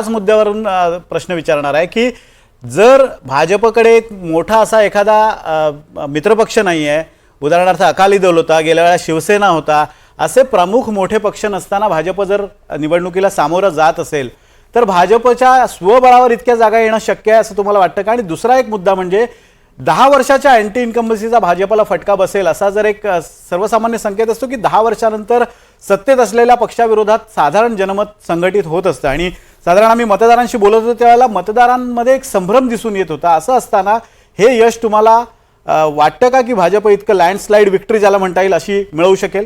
त्याच मुद्द्यावरून प्रश्न विचारणार आहे की जर भाजपकडे एक मोठा असा एखादा मित्रपक्ष नाही आहे, उदाहरणार्थ अकाली दल होता, गेल्या वेळा शिवसेना होता, असे प्रमुख मोठे पक्ष नसताना भाजप जर निवडणुकीला सामोरं जात असेल तर भाजपच्या स्वबळावर इतक्या जागा येणं शक्य आहे असं तुम्हाला वाटतं का? आणि दुसरा एक मुद्दा म्हणजे 10 वर्षाच्या अँटी इन्कम्बन्सीचा भाजपला फटका बसेल असा जर एक सर्वसामान्य संकेत असतो की 10 वर्षानंतर सत्तेत असलेल्या पक्षाविरोधात साधारण जनमत संघटित होत असतं आणि साधारण आम्ही मतदारांशी बोलत होतो त्यावेळेला मतदारांमध्ये एक संभ्रम दिसून येत होता. असं असताना हे यश तुम्हाला वाटतं का की भाजप इतकं लँडस्लाइड विक्ट्री ज्याला म्हणता येईल अशी मिळवू शकेल?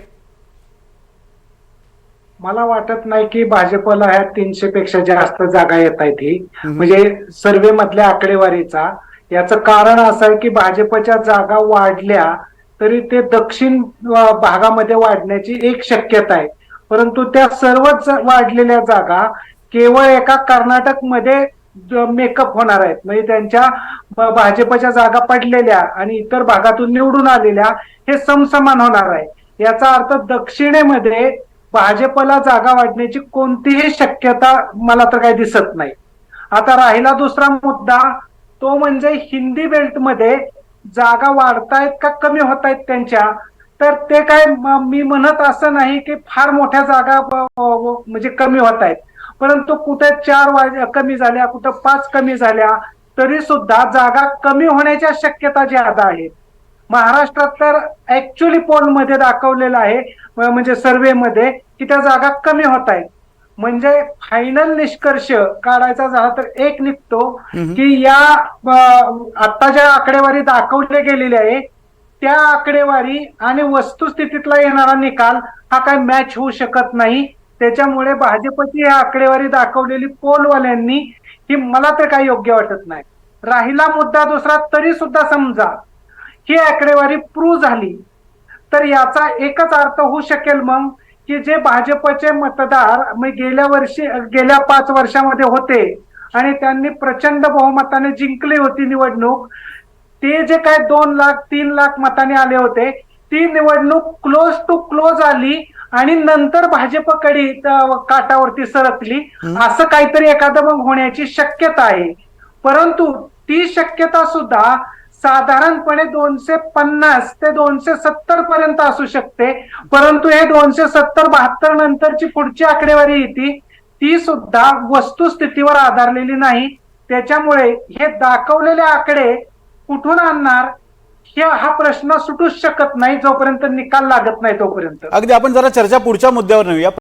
मला वाटत नाही की भाजपला ह्या 300 पेक्षा जास्त जागा येत आहेत. ही म्हणजे सर्वे मधल्या आकडेवारीचा याचं कारण असं आहे की भाजपच्या जागा वाढल्या तरी ते दक्षिण भागामध्ये वाढण्याची एक शक्यता आहे, परंतु त्या सर्वच वाढलेल्या जागा केवळ एका कर्नाटकमध्ये मेकअप होणार आहेत. म्हणजे त्यांच्या भाजपच्या जागा पडलेल्या आणि इतर भागातून निवडून आलेल्या हे समसमान होणार आहे. याचा अर्थ दक्षिणेमध्ये भाजपला जागा वाढण्याची कोणतीही शक्यता मला तर काही दिसत नाही. आता राहिला दुसरा मुद्दा, तो म्हणजे हिंदी बेल्ट मध्ये जागा वाढतायत का कमी होत आहेत त्यांच्या, तर ते काय मी म्हणत असं नाही की फार मोठ्या जागा म्हणजे कमी होत आहेत, परंतु कुठे 4 कमी झाल्या, कुठे 5 कमी झाल्या, तरी सुद्धा जागा कमी होण्याच्या शक्यता ज्यादा आहेत. महाराष्ट्रात तर ऍक्च्युअली पोलमध्ये दाखवलेलं आहे, म्हणजे सर्वेमध्ये, की त्या जागा कमी होत आहेत. म्हणजे फायनल निष्कर्ष काढायचा झाला तर एक निघतो की या आता ज्या आकडेवारी दाखवले गेलेली आहे त्या आकडेवारी आणि वस्तुस्थितीतला येणारा निकाल हा काय मॅच होऊ शकत नाही. त्याच्यामुळे भाजपची आकडेवारी दाखवलेली पोलवाल्यांनी ही मला तर काही योग्य वाटत नाही. राहिला मुद्दा दुसरा, तरी सुद्धा समजा ही आकडेवारी प्रूव्ह झाली तर याचा एकच अर्थ होऊ शकेल मग की जे भाजपचे मतदार गेल्या 5 वर्षामध्ये होते आणि त्यांनी प्रचंड बहुमताने जिंकली होती निवडणूक, ते जे काय 2 लाख 3 लाख मतांनी आले होते, ती निवडणूक क्लोज टू क्लोज आली आणि नंतर भाजपकडे काटावरती सरकली, असं काहीतरी एखादं मग होण्याची शक्यता आहे. परंतु ती शक्यता सुद्धा साधारणपणे 250 ते 270 पर्यंत असू शकते. परंतु हे 270-72 नंतरची पुढची आकडेवारी येते ती सुद्धा वस्तुस्थितीवर आधारलेली नाही. त्याच्यामुळे हे दाखवलेले आकडे कुठून आणणार हा प्रश्न सुटूच शकत नाही जोपर्यंत निकाल लागत नाही तोपर्यंत. अगदी आपण जरा चर्चा पुढच्या मुद्द्यावर नेऊया.